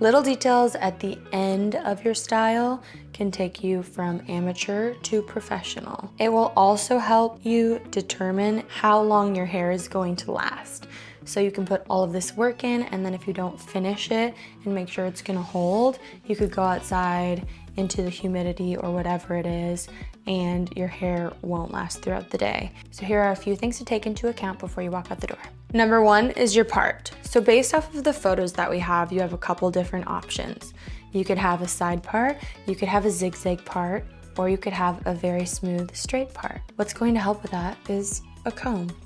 Little details at the end of your style can take you from amateur to professional. It will also help you determine how long your hair is going to last. So you can put all of this work in, and then if you don't finish it and make sure it's gonna hold, you could go outside into the humidity or whatever it is, and your hair won't last throughout the day. So here are a few things to take into account before you walk out the door. Number one is your part. So based off of the photos that we have, you have a couple different options. You could have a side part, you could have a zigzag part, or you could have a very smooth straight part. What's going to help with that is a comb.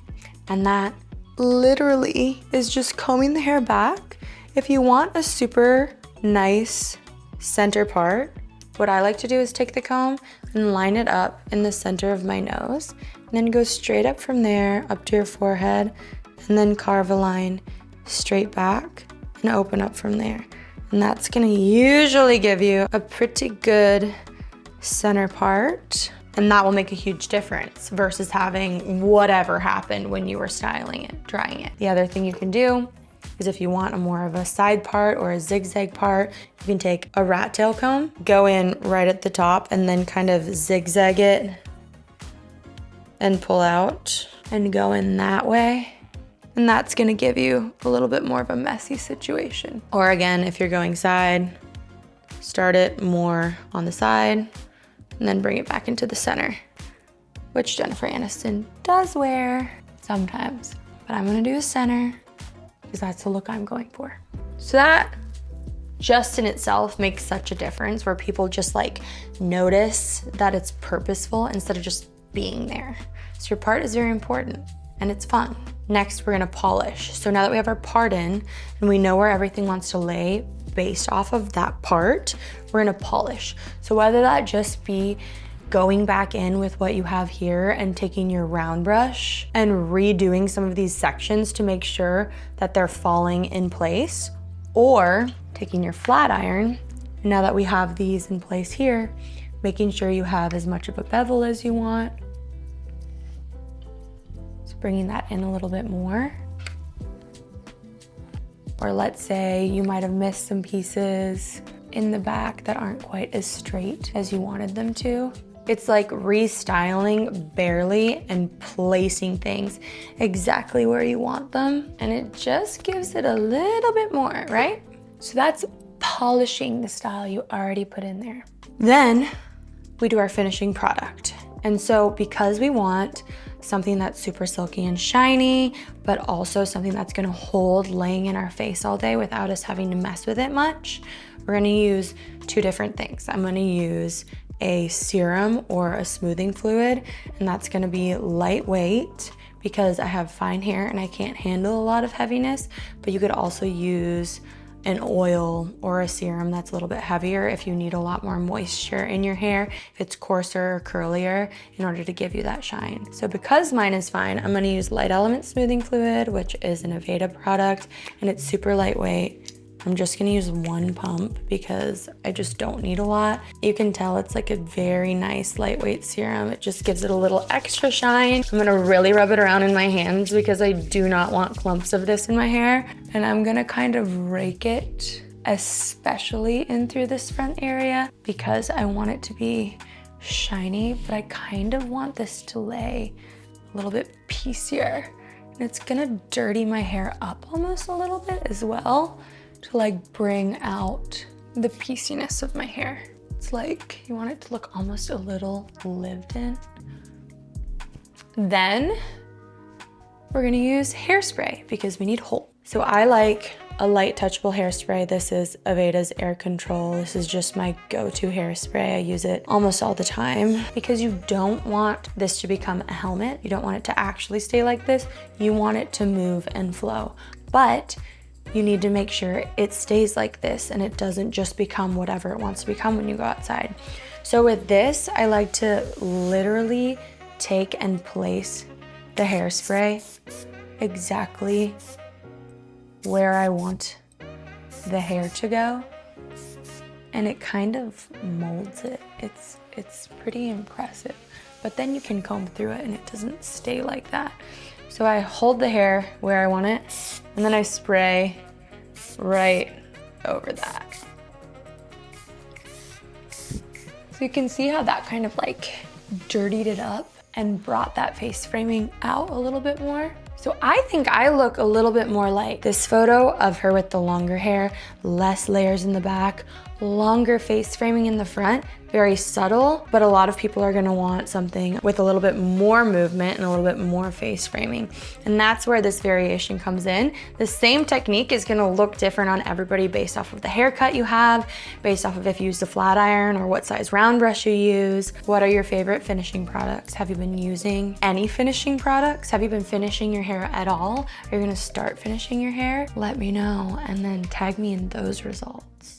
And that literally is just combing the hair back. If you want a super nice center part, what I like to do is take the comb and line it up in the center of my nose, and then go straight up from there up to your forehead, and then carve a line straight back and open up from there. And that's gonna usually give you a pretty good center part, and that will make a huge difference versus having whatever happened when you were styling it, drying it. The other thing you can do is if you want a more of a side part or a zigzag part, you can take a rat tail comb, go in right at the top, and then kind of zigzag it and pull out and go in that way. And that's gonna give you a little bit more of a messy situation. Or again, if you're going side, start it more on the side and then bring it back into the center, which Jennifer Aniston does wear sometimes. But I'm gonna do the center because that's the look I'm going for. So that just in itself makes such a difference, where people just like notice that it's purposeful instead of just being there. So your part is very important and it's fun. Next, we're gonna polish. So now that we have our part in and we know where everything wants to lay based off of that part, we're gonna polish. So whether that just be going back in with what you have here and taking your round brush and redoing some of these sections to make sure that they're falling in place, or taking your flat iron, and now that we have these in place here, making sure you have as much of a bevel as you want. So bringing that in a little bit more. Or let's say you might have missed some pieces in the back that aren't quite as straight as you wanted them to. It's like restyling barely and placing things exactly where you want them. And it just gives it a little bit more, right? So that's polishing the style you already put in there. Then we do our finishing product. And so because we want something that's super silky and shiny, but also something that's gonna hold laying in our face all day without us having to mess with it much, we're gonna use two different things. I'm gonna use a serum or a smoothing fluid, and that's gonna be lightweight because I have fine hair and I can't handle a lot of heaviness, but you could also use an oil or a serum that's a little bit heavier if you need a lot more moisture in your hair, if it's coarser or curlier, in order to give you that shine. So because mine is fine, I'm gonna use Light Element Smoothing Fluid, which is an Aveda product, and it's super lightweight. I'm just gonna use one pump because I just don't need a lot. You can tell it's like a very nice lightweight serum. It just gives it a little extra shine. I'm gonna really rub it around in my hands because I do not want clumps of this in my hair. And I'm gonna kind of rake it, especially in through this front area, because I want it to be shiny, but I kind of want this to lay a little bit piecier. And it's gonna dirty my hair up almost a little bit as well, to like bring out the pieciness of my hair. It's like you want it to look almost a little lived in. Then we're gonna use hairspray because we need hold. So I like a light touchable hairspray. This is Aveda's Air Control. This is just my go-to hairspray. I use it almost all the time because you don't want this to become a helmet. You don't want it to actually stay like this. You want it to move and flow. But you need to make sure it stays like this and it doesn't just become whatever it wants to become when you go outside. So with this, I like to literally take and place the hairspray exactly where I want the hair to go. And it kind of molds it. It's pretty impressive. But then you can comb through it and it doesn't stay like that. So I hold the hair where I want it, and then I spray right over that. So you can see how that kind of like dirtied it up and brought that face framing out a little bit more. So I think I look a little bit more like this photo of her with the longer hair, less layers in the back, longer face framing in the front, very subtle, but a lot of people are gonna want something with a little bit more movement and a little bit more face framing. And that's where this variation comes in. The same technique is gonna look different on everybody based off of the haircut you have, based off of if you use a flat iron or what size round brush you use. What are your favorite finishing products? Have you been using any finishing products? Have you been finishing your hair at all? Are you gonna start finishing your hair? Let me know and then tag me in those results.